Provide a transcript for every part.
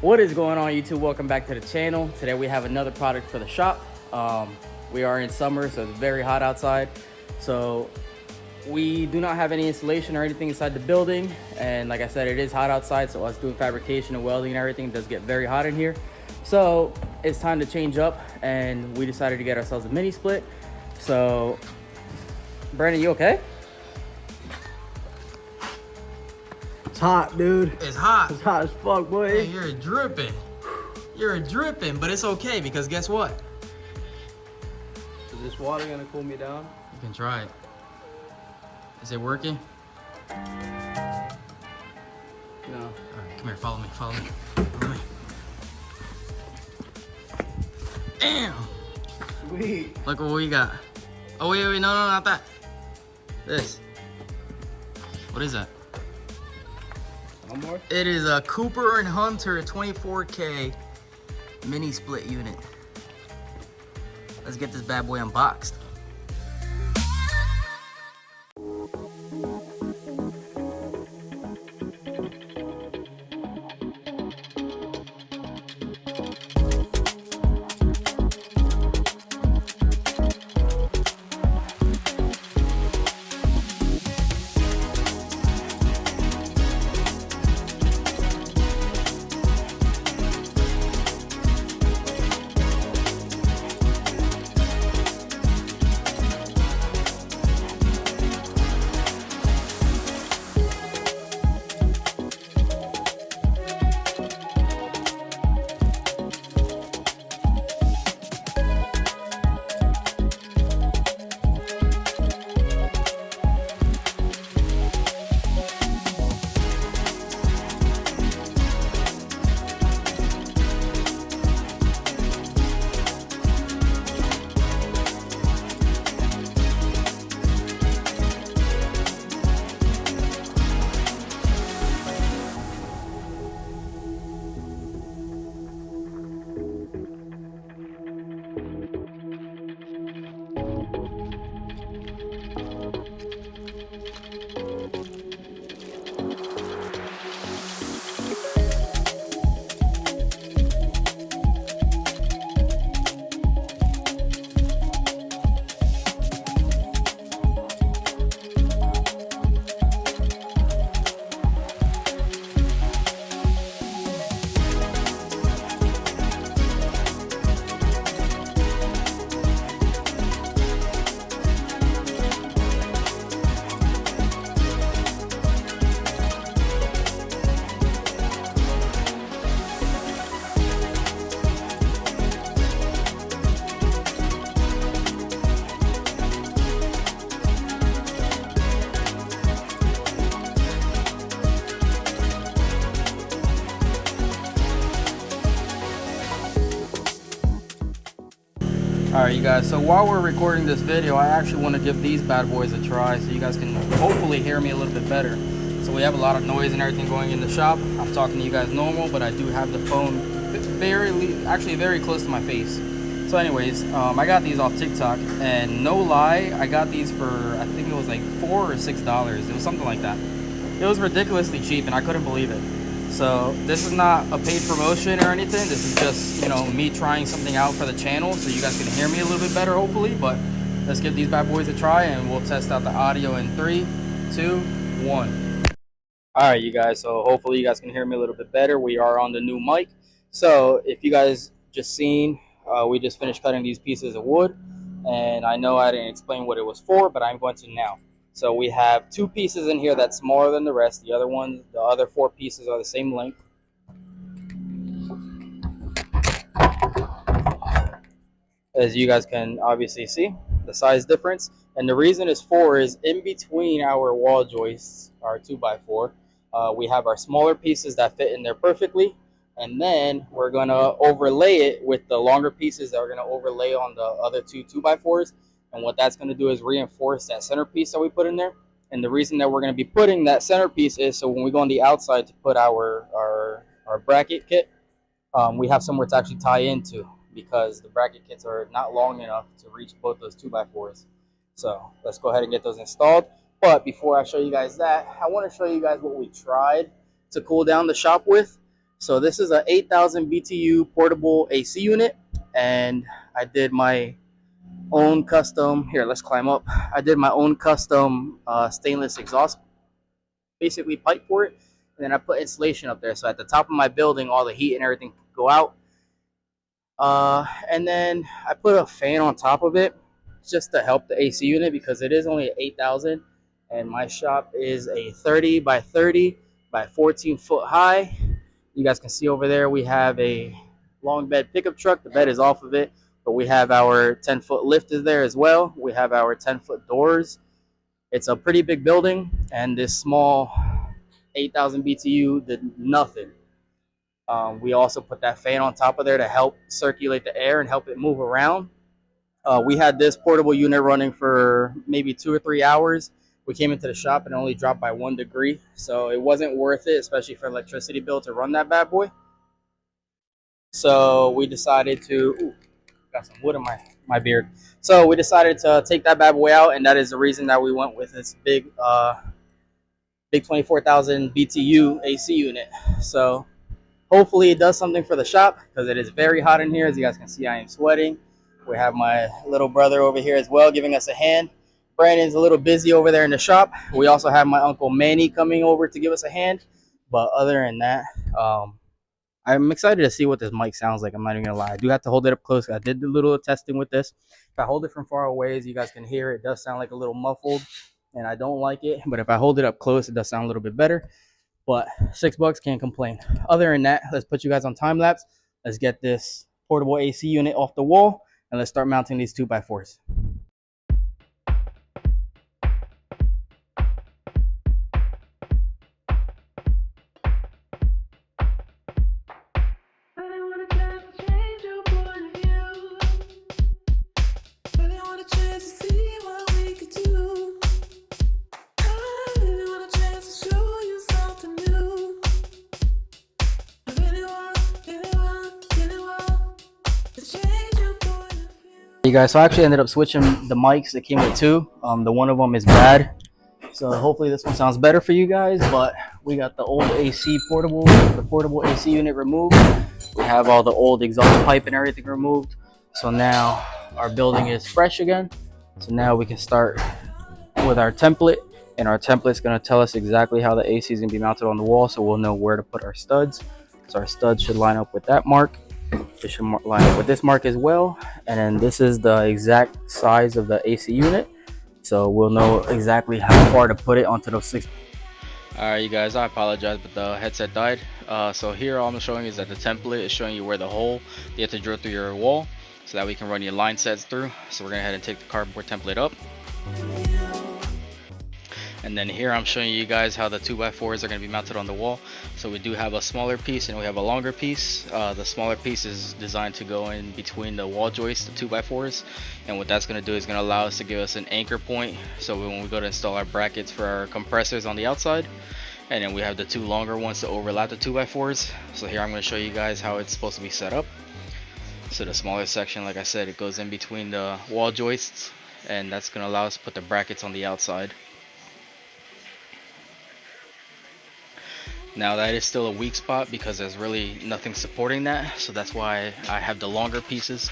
What is going on, YouTube? Welcome back to the channel. Today we have another product for the shop. We are in summer, so it's very hot outside. So we do not have any insulation or anything inside the building. And like I said, it is hot outside, so us doing fabrication and welding and everything does get very hot in here. So it's time to change up, and we decided to get ourselves a mini split. So Brandon, you okay? It's hot, dude. It's hot. It's hot as fuck, boy. Hey, you're dripping. You're dripping, but it's okay because guess what? Is this water gonna cool me down? You can try it. Is it working? No. All right, come here. Follow me. Follow me. Follow me. Damn. Sweet. Look what we got. Oh wait, no, not that. This. What is that? More? It is a Cooper and Hunter 24K mini split unit. Let's get this bad boy unboxed. All right, you guys, so while we're recording this video, I actually want to give these bad boys a try so you guys can hopefully hear me a little bit better. So we have a lot of noise and everything going in the shop. I'm talking to you guys normal, but I do have the phone very close to my face. So anyways, I got these off TikTok, and no lie, I got these for, I think it was like $4 or $6. It was something like that. It was ridiculously cheap, and I couldn't believe it. So this is not a paid promotion or anything. This is just, you know, me trying something out for the channel so you guys can hear me a little bit better, hopefully. But let's give these bad boys a try, and we'll test out the audio in 3, 2, 1. All right, you guys, so hopefully you guys can hear me a little bit better. We are on the new mic. So if you guys just seen, we just finished cutting these pieces of wood, and I know I didn't explain what it was for, but I'm going to now. So we have 2 pieces in here that's smaller than the rest. The other 4 pieces are the same length. As you guys can obviously see, the size difference. And the reason is in between our wall joists, our 2x4, we have our smaller pieces that fit in there perfectly. And then we're gonna overlay it with the longer pieces that we're gonna overlay on the other 2 2x4s. And what that's going to do is reinforce that centerpiece that we put in there. And the reason that we're going to be putting that centerpiece is so when we go on the outside to put our bracket kit, we have somewhere to actually tie into, because the bracket kits are not long enough to reach both those 2x4s. So let's go ahead and get those installed. But before I show you guys that, I want to show you guys what we tried to cool down the shop with. So this is a 8,000 BTU portable AC unit, and I did my own custom. Here, let's climb up. I did my own custom stainless exhaust, basically pipe for it, and then I put insulation up there. So at the top of my building, all the heat and everything could go out. And then I put a fan on top of it just to help the AC unit because it is only 8,000, and my shop is a 30 by 30 by 14 foot high. You guys can see over there we have a long bed pickup truck. The bed is off of it, but we have our 10-foot lift is there as well. We have our 10-foot doors. It's a pretty big building, and this small 8,000 BTU did nothing. We also put that fan on top of there to help circulate the air and help it move around. We had this portable unit running for maybe 2 or 3 hours. We came into the shop and it only dropped by 1 degree. So it wasn't worth it, especially for electricity bill, to run that bad boy. So we decided to, ooh, got some wood in my beard. So we decided to take that bad boy out, and that is the reason that we went with this big 24,000 BTU AC unit. So hopefully it does something for the shop because it is very hot in here. As you guys can see, I am sweating. We have my little brother over here as well giving us a hand. Brandon's a little busy over there in the shop. We also have my uncle Manny coming over to give us a hand. But other than that, I'm excited to see what this mic sounds like. I'm not even gonna lie. I do have to hold it up close. I did a little testing with this. If I hold it from far away, as you guys can hear, it does sound like a little muffled, and I don't like it. But if I hold it up close, it does sound a little bit better. But $6, can't complain. Other than that, let's put you guys on time lapse. Let's get this portable AC unit off the wall, and let's start mounting these 2x4s. You guys, so I actually ended up switching the mics. It came with two. The one of them is bad, so hopefully this one sounds better for you guys. But we got the old AC portable, the portable AC unit removed. We have all the old exhaust pipe and everything removed. So now our building is fresh again. So now we can start with our template, and our template is going to tell us exactly how the AC is going to be mounted on the wall, so we'll know where to put our studs. So our studs should line up with that mark. It should line up with this mark as well, and then this is the exact size of the AC unit, so we'll know exactly how far to put it onto those 6. Alright you guys, I apologize, but the headset died. So here all I'm showing is that the template is showing you where the hole you have to drill through your wall so that we can run your line sets through. So we're going to head and take the cardboard template up. And then here I'm showing you guys how the 2x4s are going to be mounted on the wall. So we do have a smaller piece and we have a longer piece. The smaller piece is designed to go in between the wall joists, the 2x4s. And what that's going to do is going to allow us to give us an anchor point. So when we go to install our brackets for our compressors on the outside. And then we have the two longer ones to overlap the 2x4s. So here I'm going to show you guys how it's supposed to be set up. So the smaller section, like I said, it goes in between the wall joists. And that's going to allow us to put the brackets on the outside. Now that is still a weak spot because there's really nothing supporting that, so that's why I have the longer pieces.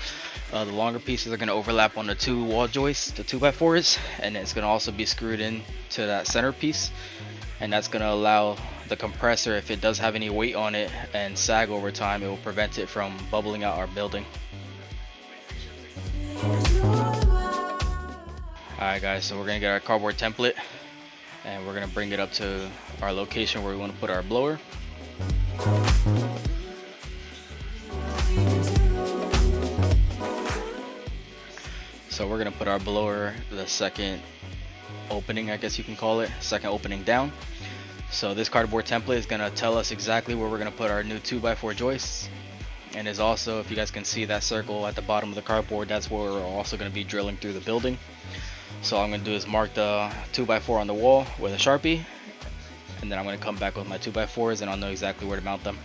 The longer pieces are going to overlap on the two wall joists, the 2x4s, and it's going to also be screwed in to that center piece, and that's going to allow the compressor, if it does have any weight on it and sag over time, it will prevent it from bubbling out our building. Alright guys, so we're going to get our cardboard template and we're going to bring it up to our location where we want to put our blower. So we're going to put our blower the second opening, I guess you can call it, second opening down. So this cardboard template is going to tell us exactly where we're going to put our new 2x4 joists. And is also, if you guys can see that circle at the bottom of the cardboard, that's where we're also going to be drilling through the building. So all I'm going to do is mark the 2x4 on the wall with a Sharpie, and then I'm going to come back with my 2x4s and I'll know exactly where to mount them.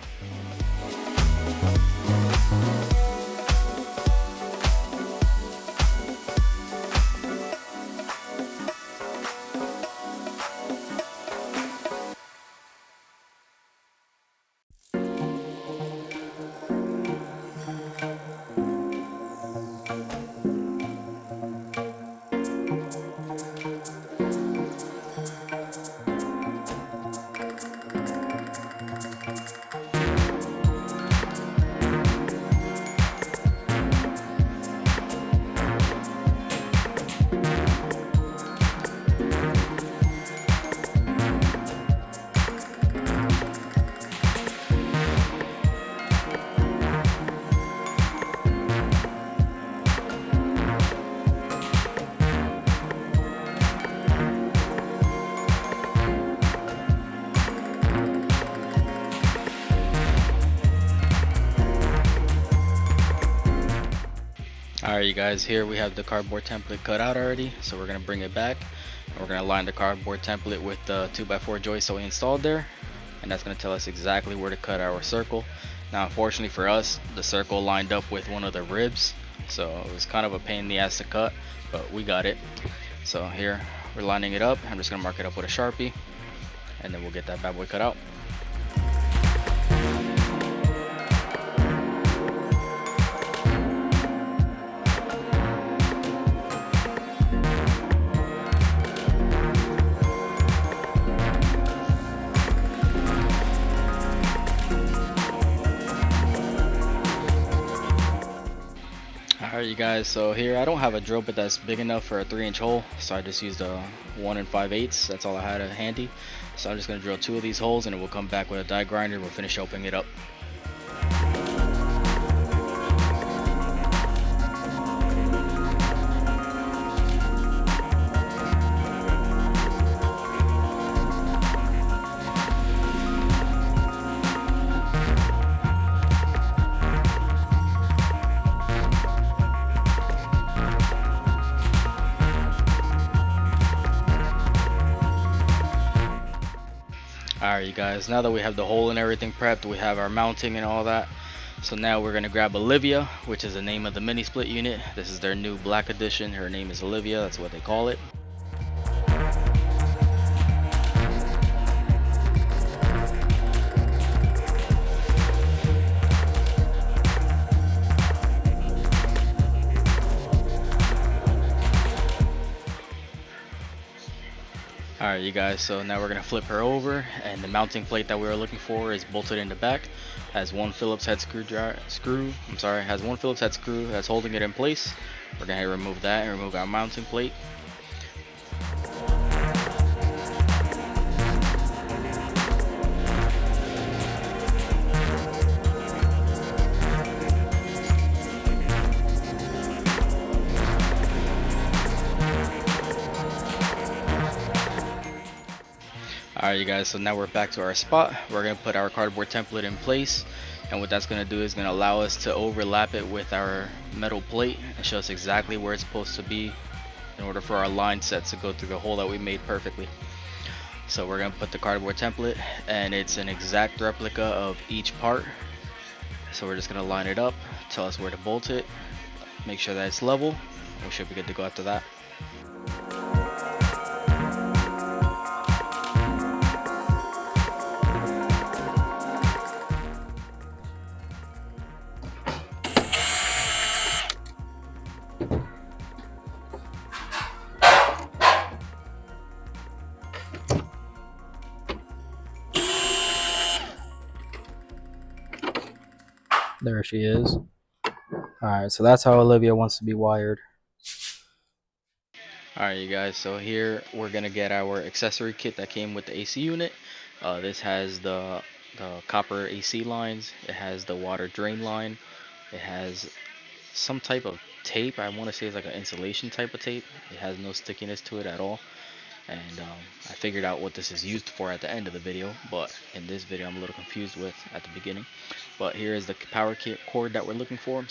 Alright, you guys, here we have the cardboard template cut out already, so we're going to bring it back and we're going to line the cardboard template with the 2x4 joist that we installed there, and that's going to tell us exactly where to cut our circle. Now unfortunately for us, the circle lined up with one of the ribs, so it was kind of a pain in the ass to cut, but we got it. So here we're lining it up. I'm just going to mark it up with a Sharpie and then we'll get that bad boy cut out. Alright you guys, so here I don't have a drill bit that's big enough for a 3-inch hole, so I just used a 1 5/8. That's all I had handy. So I'm just going to drill 2 of these holes and then we'll come back with a die grinder and we'll finish opening it up. Alright you guys, now that we have the hole and everything prepped, we have our mounting and all that. So now we're going to grab Olivia, which is the name of the mini split unit. This is their new black edition. Her name is Olivia, that's what they call it. Alright you guys, so now we're going to flip her over, and the mounting plate that we were looking for is bolted in the back. Has one Phillips head has one Phillips head screw that's holding it in place. We're going to remove that and remove our mounting plate. Alright you guys, so now we're back to our spot. We're going to put our cardboard template in place, and what that's going to do is going to allow us to overlap it with our metal plate and show us exactly where it's supposed to be in order for our line sets to go through the hole that we made perfectly. So we're going to put the cardboard template, and it's an exact replica of each part. So we're just going to line it up, tell us where to bolt it, make sure that it's level. We should be good to go after that. There she is. Alright, so that's how Olivia wants to be wired. Alright you guys, so here we're going to get our accessory kit that came with the AC unit. This has the copper AC lines, it has the water drain line, it has some type of tape. I want to say it's like an insulation type of tape. It has no stickiness to it at all. And I figured out what this is used for at the end of the video, but in this video I'm a little confused with at the beginning. But here is the power cord that we're looking for.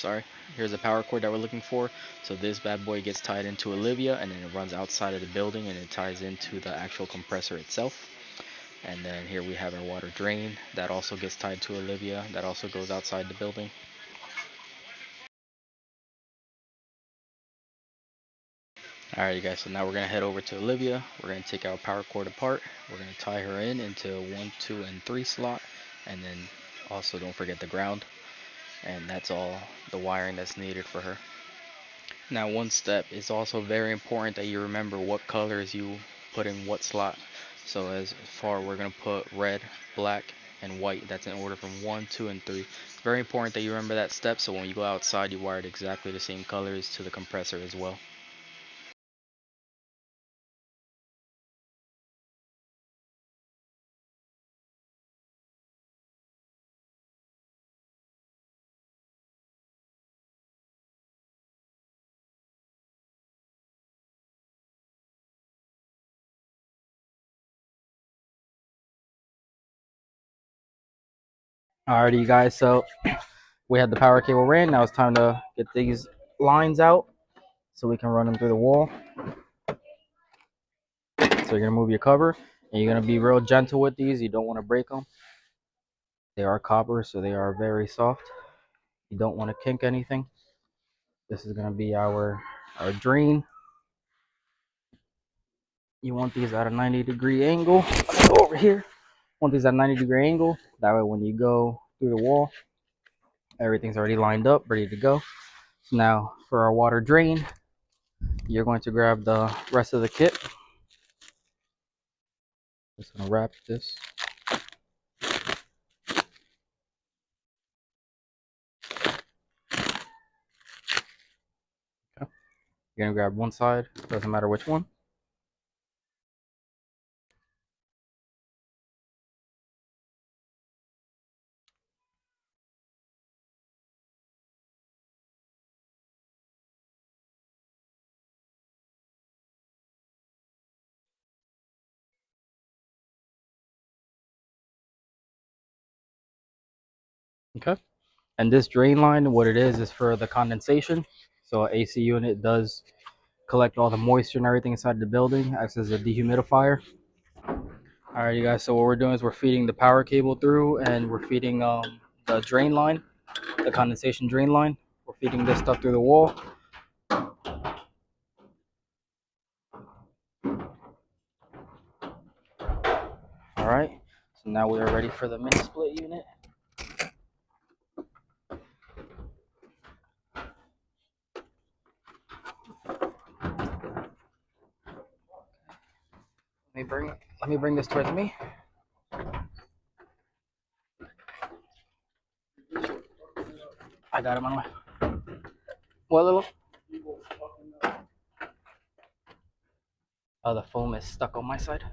Here's the power cord that we're looking for. So this bad boy gets tied into Olivia, and then it runs outside of the building and it ties into the actual compressor itself. And then here we have our water drain that also gets tied to Olivia, that also goes outside the building. Alright you guys, so now we're going to head over to Olivia. We're going to take our power cord apart. We're going to tie her in into 1, 2, and 3 slot. And then also don't forget the ground. And that's all the wiring that's needed for her. Now one step, it's also very important that you remember what colors you put in what slot. So as far, we're going to put red, black, and white. That's in order from 1, 2, and 3. It's very important that you remember that step, so when you go outside you wire it exactly the same colors to the compressor as well. Alrighty you guys, so we had the power cable ran. Now it's time to get these lines out so we can run them through the wall. So you're gonna move your cover, and you're gonna be real gentle with these. You don't want to break them. They are copper, so they are very soft. You don't want to kink anything. This is gonna be our drain. You want these at a 90-degree angle. Let me go over here. Want these at a 90-degree angle. That way when you go through the wall, everything's already lined up, ready to go. So now for our water drain, you're going to grab the rest of the kit. Just gonna wrap this. Okay. You're gonna grab one side, doesn't matter which one. Okay. And this drain line, what it is for the condensation. So an AC unit does collect all the moisture and everything inside the building, acts as a dehumidifier. All right, you guys, so what we're doing is we're feeding the power cable through, and we're feeding the drain line, the condensation drain line. We're feeding this stuff through the wall. All right, so now we are ready for the mini split unit. Let me bring this towards me. I got him on my. What, little? Oh, the foam is stuck on my side.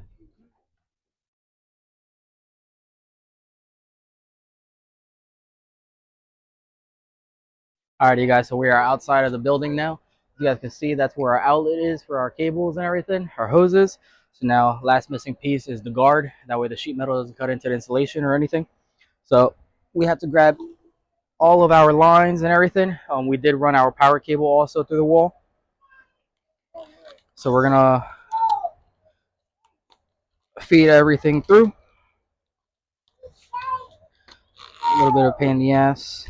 All right, you guys, so we are outside of the building now. You guys can see that's where our outlet is for our cables and everything, our hoses. So now last missing piece is the guard. That way the sheet metal doesn't cut into the insulation or anything. So we have to grab all of our lines and everything. We did run our power cable also through the wall. So we're gonna feed everything through. A little bit of pain in the ass.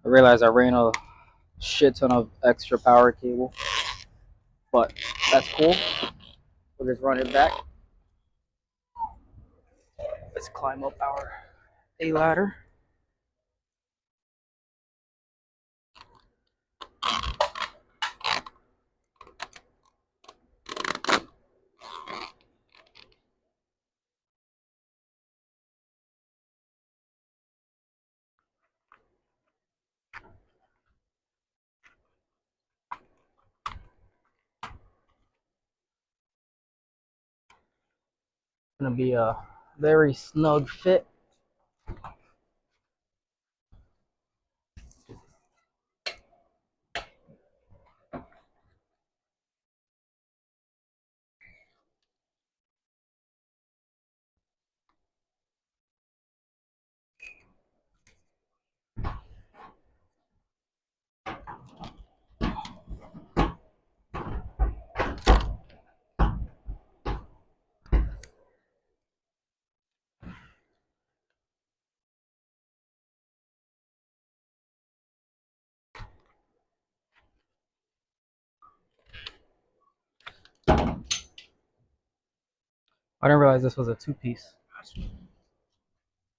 I realized I ran a shit ton of extra power cable, but that's cool. We'll just run it back. Let's climb up our A ladder. Gonna be a very snug fit. I didn't realize this was a two-piece.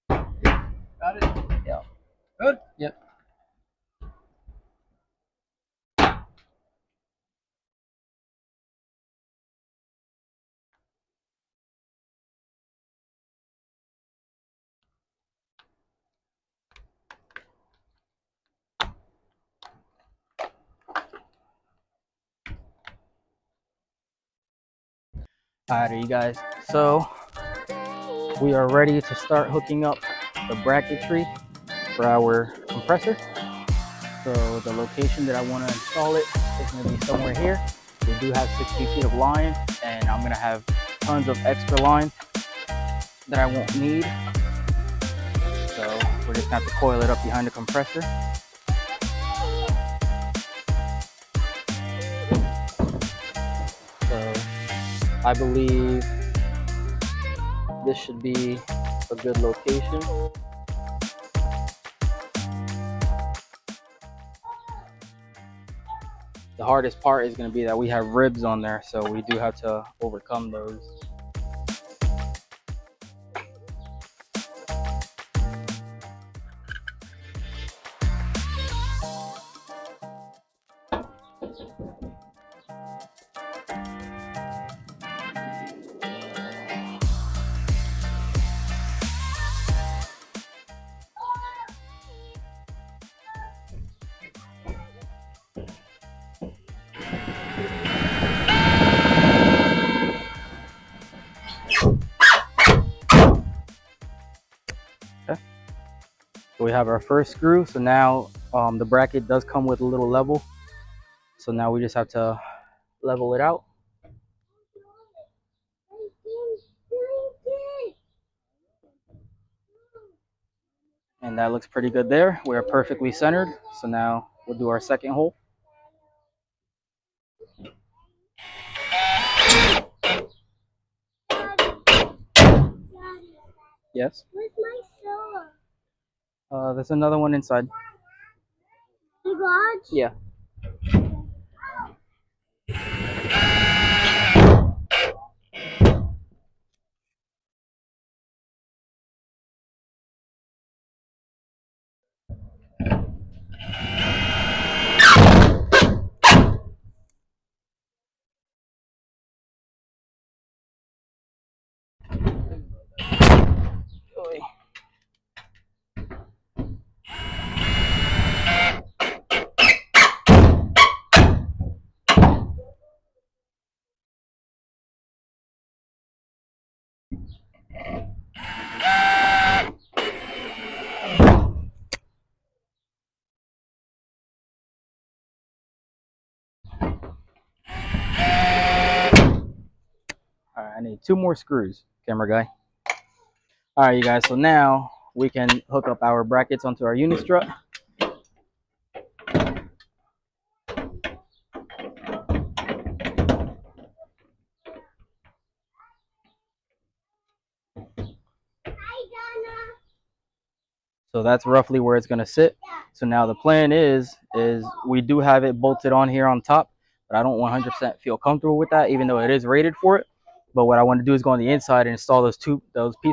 Got it? Yeah. Good? Yep. Alrighty, you guys. So we are ready to start hooking up the bracketry for our compressor. So the location that I want to install it is going to be somewhere here. We do have 60 feet of line, and I'm going to have tons of extra lines that I won't need. So we're just gonna have to coil it up behind the compressor. So I believe this should be a good location. The hardest part is going to be that we have ribs on there, so we do have to overcome those. Okay. So we have our first screw. So now the bracket does come with a little level. So now we just have to level it out. And that looks pretty good there. We are perfectly centered. So now we'll do our second hole. Yes? Where's my saw? There's another one inside. The garage? Yeah. All right, I need 2 more screws, camera guy. All right, you guys, so now we can hook up our brackets onto our unit strut. So that's roughly where it's going to sit. So now the plan is we do have it bolted on here on top, but I don't 100% feel comfortable with that, even though it is rated for it. But what I want to do is go on the inside and install those pieces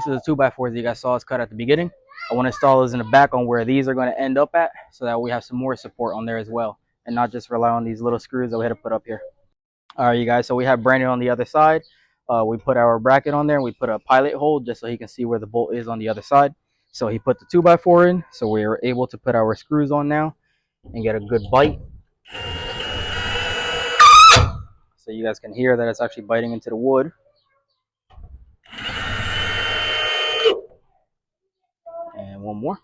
of 2x4s that you guys saw us cut at the beginning. I want to install those in the back on where these are going to end up at, so that we have some more support on there as well, and not just rely on these little screws that we had to put up here. All right, you guys, so we have Brandon on the other side. We put our bracket on there, and we put a pilot hole just so he can see where the bolt is on the other side. So he put the 2x4 in, so we are able to put our screws on now and get a good bite. So you guys can hear that it's actually biting into the wood. And one more.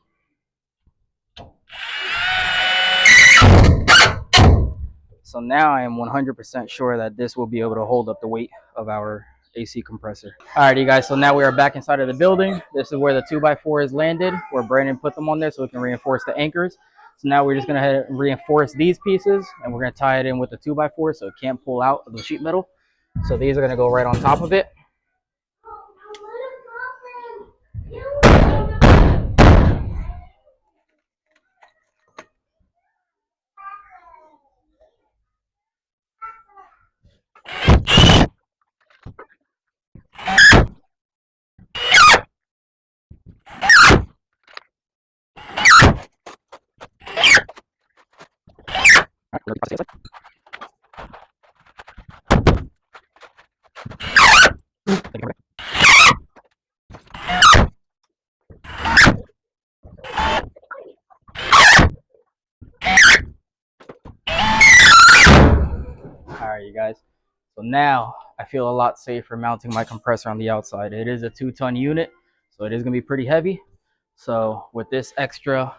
So now I am 100% sure that this will be able to hold up the weight of our AC compressor. Alrighty guys, so now we are back inside of the building. This is where the 2x4 is landed, where Brandon put them on there so we can reinforce the anchors. So now we're just gonna reinforce these pieces, and we're gonna tie it in with the 2x4 so it can't pull out of the sheet metal. So these are gonna go right on top of it. Alright you guys, so now I feel a lot safer mounting my compressor on the outside. It is a 2-ton unit, so it is going to be pretty heavy. So with this extra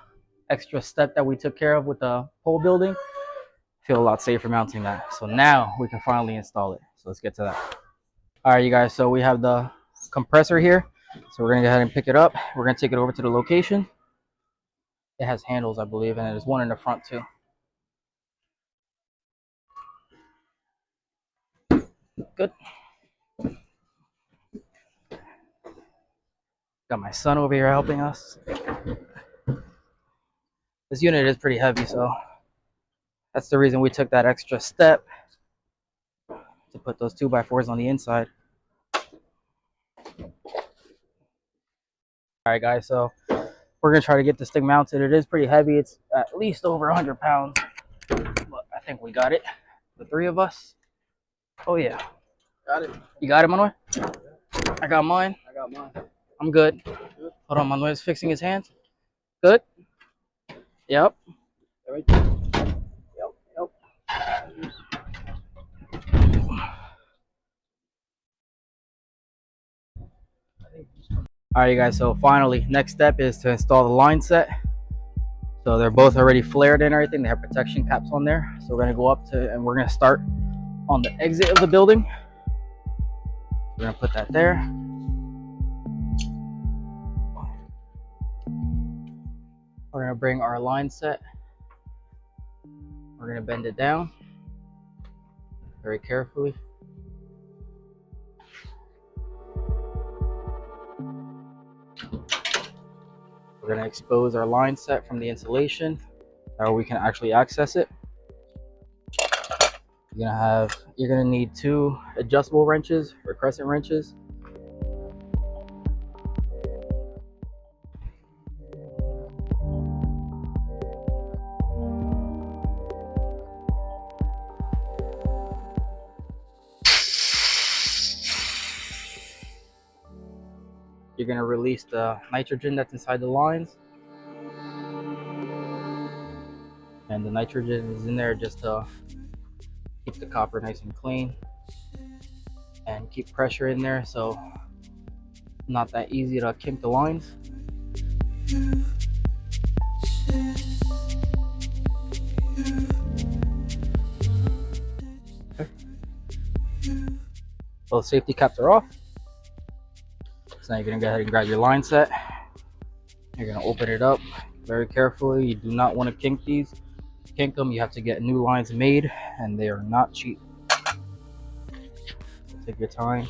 step that we took care of with the pole building, I feel a lot safer mounting that. So now we can finally install it. So let's get to that. All right, you guys, so we have the compressor here. So we're gonna go ahead and pick it up. We're gonna take it over to the location. It has handles, I believe, and there's one in the front too. Good. Got my son over here helping us. This unit is pretty heavy, so that's the reason we took that extra step to put those 2x4s on the inside. All right, guys, so we're gonna try to get this thing mounted. It is pretty heavy. It's at least over 100 pounds, but I think we got it. The three of us. Oh yeah. Got it. You got it, Manuel? I got mine. I got mine. I'm good. Hold on, Manuel's fixing his hands. Good. Yep. Right there. Yep. All right, you guys, so finally, next step is to install the line set. So they're both already flared and everything. They have protection caps on there. So we're gonna go up to, and we're gonna start on the exit of the building. We're gonna put that there. We're gonna bring our line set. We're gonna bend it down very carefully. We're gonna expose our line set from the insulation, so we can actually access it. You're gonna need 2 adjustable wrenches or crescent wrenches. You're gonna release the nitrogen that's inside the lines. And the nitrogen is in there just to keep the copper nice and clean and keep pressure in there, so not that easy to kink the lines. Okay. Both safety caps are off. So now you're gonna go ahead and grab your line set. You're gonna open it up very carefully. You do not want to kink these. Kink them, you have to get new lines made, and they are not cheap. So take your time.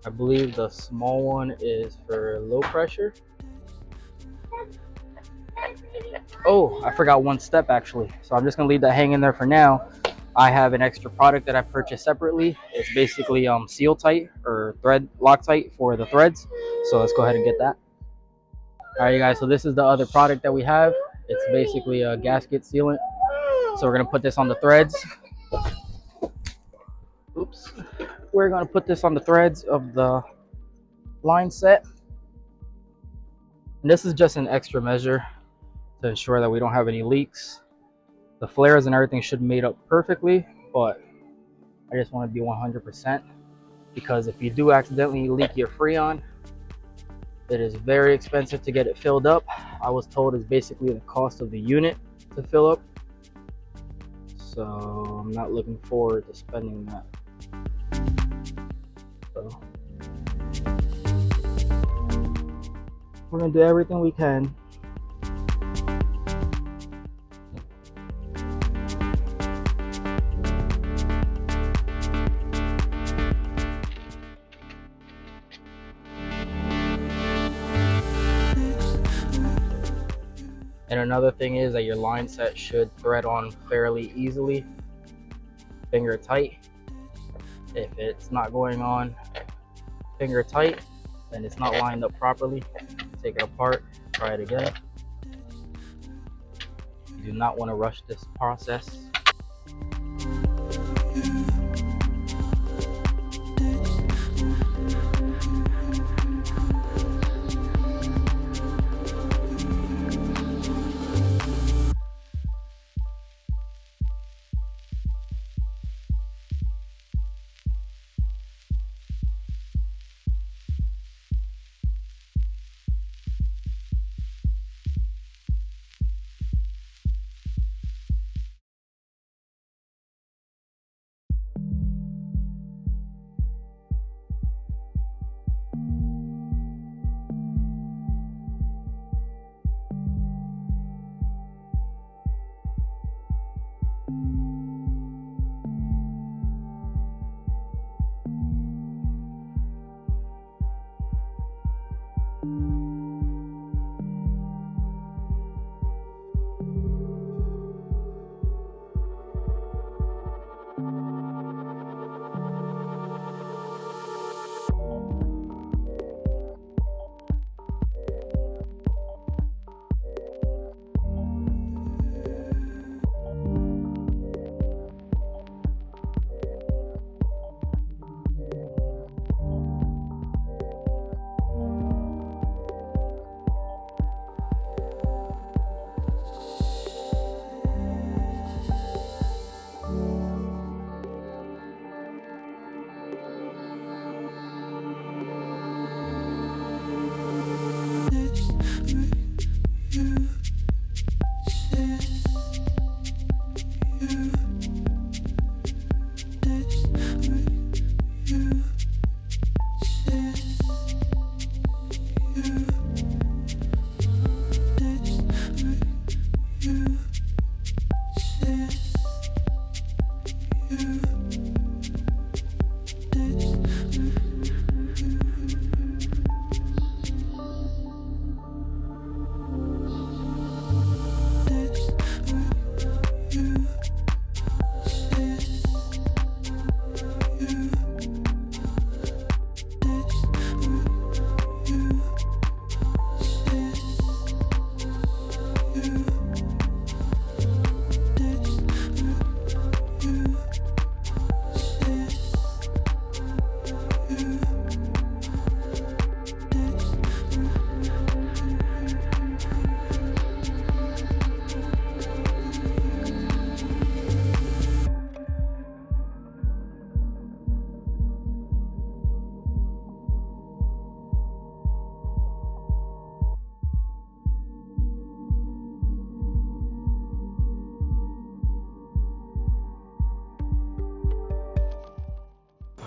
I believe the small one is for low pressure. Oh, I forgot one step actually. So I'm just gonna leave that hanging there for now. I have an extra product that I purchased separately. It's basically seal tight or thread Loctite for the threads. So let's go ahead and get that. All right, you guys, so this is the other product that we have. It's basically a gasket sealant. So we're gonna put this on the threads. Oops. We're gonna put this on the threads of the line set. And this is just an extra measure to ensure that we don't have any leaks. The flares and everything should mate up perfectly, but I just want to be 100%, because if you do accidentally leak your Freon, it is very expensive to get it filled up. I was told it's basically the cost of the unit to fill up, so I'm not looking forward to spending that. So we're gonna do everything we can. And another thing is that your line set should thread on fairly easily, finger tight. If it's not going on finger tight, then it's not lined up properly. Take it apart, try it again. You do not want to rush this process.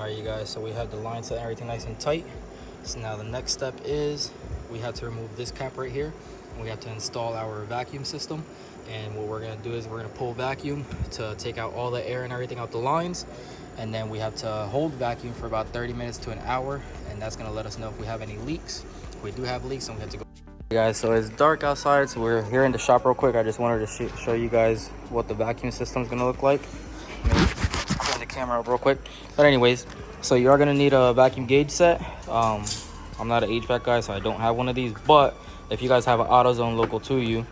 All right, you guys, so we have the line set and everything nice and tight. So now the next step is we have to remove this cap right here. We have to install our vacuum system. And what we're gonna do is we're gonna pull vacuum to take out all the air and everything out the lines. And then we have to hold vacuum for about 30 minutes to an hour. And that's gonna let us know if we have any leaks. If we do have leaks, then we have to go. Hey guys, so it's dark outside, so we're here in the shop real quick. I just wanted to show you guys what the vacuum system is gonna look like. Let me turn the camera up real quick. But anyways, so you are gonna need a vacuum gauge set. I'm not an HVAC guy, so I don't have one of these, but if you guys have an AutoZone local to you,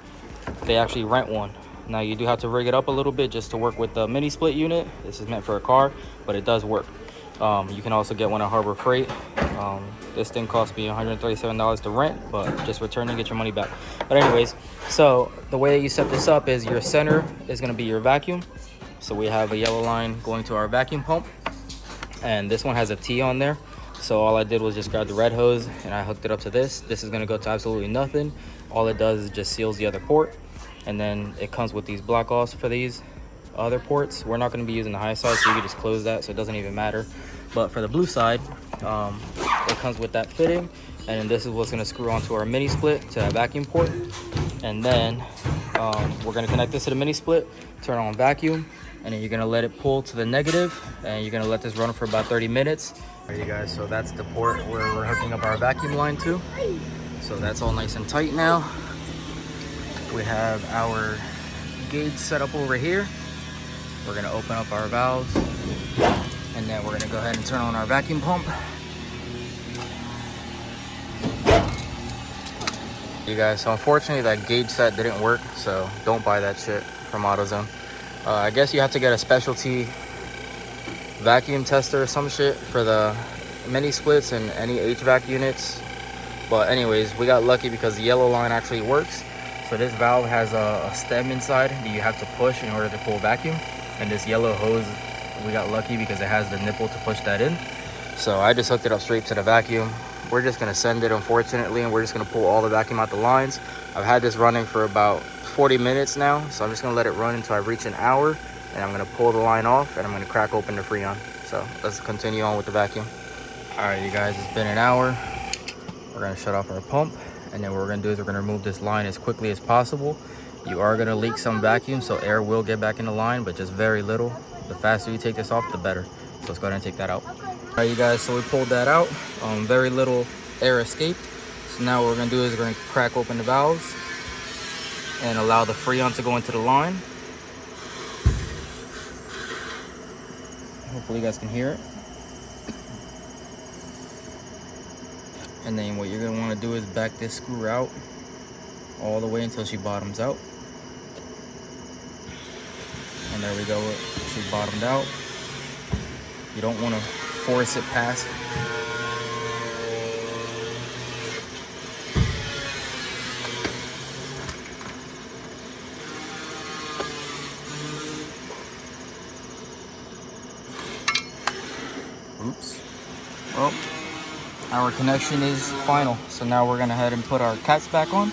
they actually rent one. Now you do have to rig it up a little bit just to work with the mini split unit. This is meant for a car, but it does work. You can also get one at Harbor Freight. This thing cost me $137 to rent, but just return and get your money back. But anyways, so the way you set this up is your center is gonna be your vacuum. So we have a yellow line going to our vacuum pump, and this one has a T on there. So all I did was just grab the red hose and I hooked it up to this. This is gonna go to absolutely nothing. All it does is just seals the other port, and then it comes with these block offs for these other ports. We're not gonna be using the high side, so you can just close that, so it doesn't even matter. But for the blue side, it comes with that fitting, and then this is what's gonna screw onto our mini split to that vacuum port. And then we're gonna connect this to the mini split, turn on vacuum, and then you're gonna let it pull to the negative, and you're gonna let this run for about 30 minutes. All right, you guys, so that's the port where we're hooking up our vacuum line to. So that's all nice and tight now. We have our gauge set up over here. We're gonna open up our valves, and then we're gonna go ahead and turn on our vacuum pump. You guys, so unfortunately that gauge set didn't work, so don't buy that shit from AutoZone. I guess you have to get a specialty vacuum tester or some shit for the mini splits and any HVAC units. But anyways, we got lucky because the yellow line actually works. So this valve has a stem inside that you have to push in order to pull vacuum. And this yellow hose, we got lucky because it has the nipple to push that in. So I just hooked it up straight to the vacuum. We're just gonna send it, unfortunately, and we're just gonna pull all the vacuum out the lines. I've had this running for about 40 minutes now, so I'm just gonna let it run until I reach an hour, and I'm gonna pull the line off, and I'm gonna crack open the Freon. So let's continue on with the vacuum. All right, you guys, it's been an hour. We're gonna shut off our pump, and then what we're gonna do is we're gonna remove this line as quickly as possible. You are gonna leak some vacuum, so air will get back in the line, but just very little. The faster you take this off, the better. So let's go ahead and take that out. All right, you guys, so we pulled that out. Very little air escaped. So now what we're gonna do is we're gonna crack open the valves and allow the Freon to go into the line. Hopefully you guys can hear it. And then what you're gonna wanna do is back this screw out all the way until she bottoms out. And there we go, she bottomed out. You don't wanna force it past. Oops. Well, our connection is final. So now we're gonna head and put our caps back on.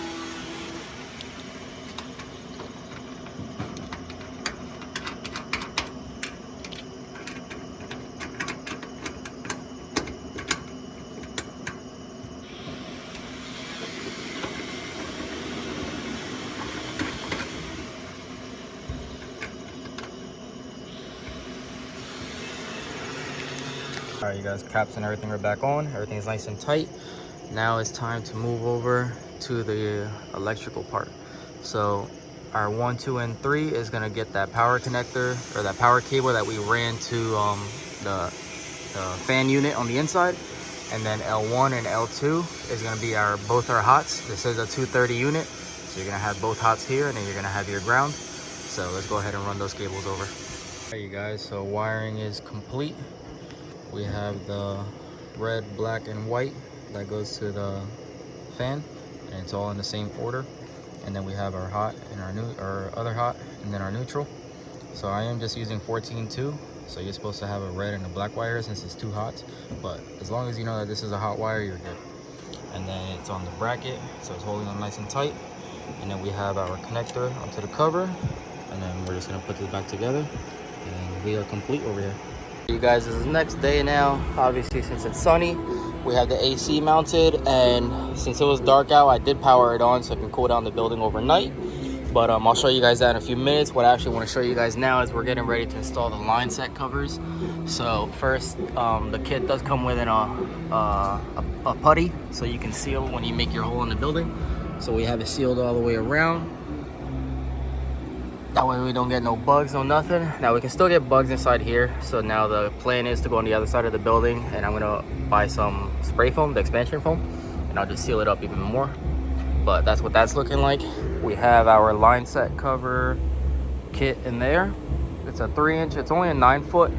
All right, you guys, caps and everything are back on. Everything's nice and tight. Now it's time to move over to the electrical part. So our 1, 2, and 3 is gonna get that power connector or that power cable that we ran to the fan unit on the inside. And then L1 and L2 is gonna be both our hots. This is a 230 unit. So you're gonna have both hots here, and then you're gonna have your ground. So let's go ahead and run those cables over. All right, you guys, so wiring is complete. We have the red, black, and white that goes to the fan, and it's all in the same order. And then we have our hot and our other hot, and then our neutral. So I am just using 14-2. So you're supposed to have a red and a black wire since it's 2 hots. But as long as you know that this is a hot wire, you're good. And then it's on the bracket, so it's holding them nice and tight. And then we have our connector onto the cover, and then we're just gonna put this back together, and we are complete over here. You guys, this is the next day now. Obviously, since it's sunny, we have the AC mounted, and since it was dark out, I did power it on so it can cool down the building overnight. But I'll show you guys that in a few minutes. What I actually want to show you guys now is we're getting ready to install the line set covers. So first, the kit does come with a putty, so you can seal when you make your hole in the building. So we have it sealed all the way around. That way we don't get no bugs, no nothing. Now we can still get bugs inside here. So now the plan is to go on the other side of the building, and I'm gonna buy some spray foam, the expansion foam, and I'll just seal it up even more. But that's what that's looking like. We have our line set cover kit in there. It's a 3-inch, it's only a 9-foot,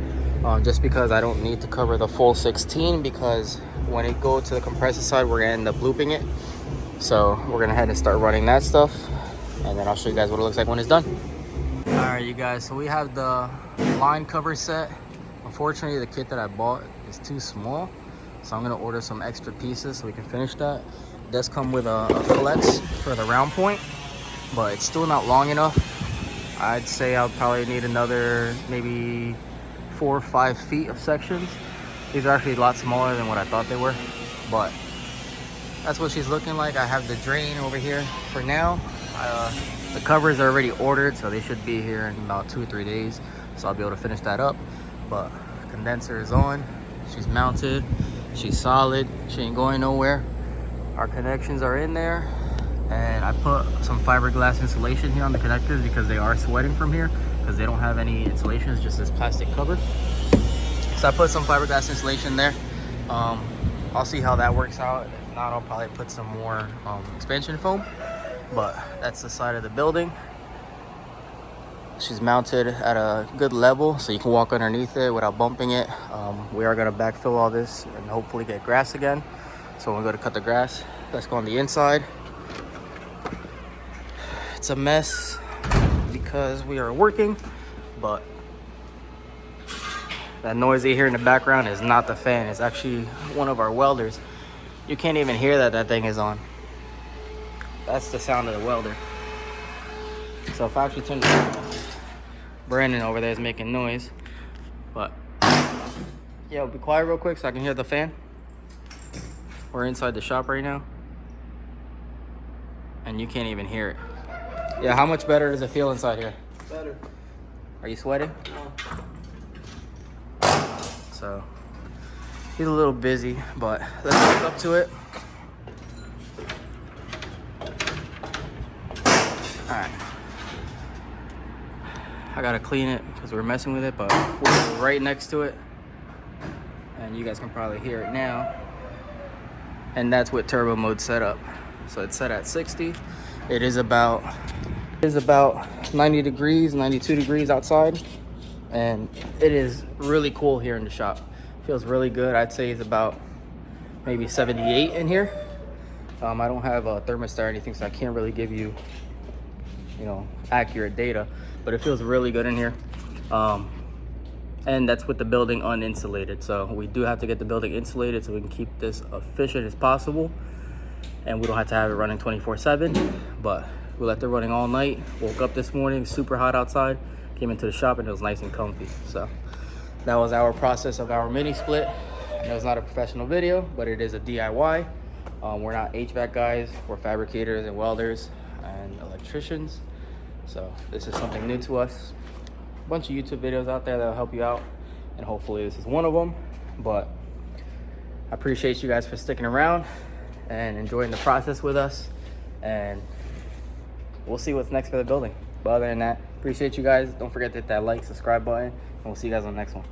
just because I don't need to cover the full 16, because when it go to the compressor side, we're gonna end up looping it. So we're gonna head and start running that stuff, and then I'll show you guys what it looks like when it's done. All right, you guys, so we have the line cover set. Unfortunately, the kit that I bought is too small, so I'm gonna order some extra pieces so we can finish that. It does come with a flex for the round point, but it's still not long enough. I'd say I'll probably need another maybe 4 or 5 feet of sections. These are actually a lot smaller than what I thought they were, but that's what she's looking like. I have the drain over here for now. The covers are already ordered, so they should be here in about 2 or 3 days, so I'll be able to finish that up. But condenser is on, she's mounted, she's solid, she ain't going nowhere. Our connections are in there, and I put some fiberglass insulation here on the connectors because they are sweating from here, because they don't have any insulation, it's just this plastic cover. So I put some fiberglass insulation there. I'll see how that works out. If not, I'll probably put some more expansion foam. But that's the side of the building. She's mounted at a good level, so you can walk underneath it without bumping it. We are gonna backfill all this and hopefully get grass again. So when we go to cut the grass, let's go on the inside. It's a mess because we are working, but that noise you hear in the background is not the fan. It's actually one of our welders. You can't even hear that thing is on. That's the sound of the welder. So if I actually turn the fan off, Brandon over there is making noise. But yeah, be quiet real quick so I can hear the fan. We're inside the shop right now, and you can't even hear it. Yeah, how much better does it feel inside here? Better. Are you sweating? No. So he's a little busy, but let's hook up to it. All right. I gotta clean it because we're messing with it, but we're right next to it, and you guys can probably hear it now. And that's with turbo mode set up. So it's set at 60. It is about 90 degrees, 92 degrees outside, and it is really cool here in the shop. Feels really good. I'd say it's about maybe 78 in here. I don't have a thermostat or anything, so I can't really give you, accurate data, but it feels really good in here. And that's with the building uninsulated. So we do have to get the building insulated so we can keep this efficient as possible, and we don't have to have it running 24/7. But we left it running all night. Woke up this morning, super hot outside, came into the shop and it was nice and comfy. So that was our process of our mini split. It was not a professional video, but it is a DIY. We're not HVAC guys, we're fabricators and welders and electricians. So this is something new to us. A bunch of YouTube videos out there that'll help you out, and hopefully this is one of them. But I appreciate you guys for sticking around and enjoying the process with us, and we'll see what's next for the building. But other than that, appreciate you guys. Don't forget to hit that like, subscribe button, and we'll see you guys on the next one.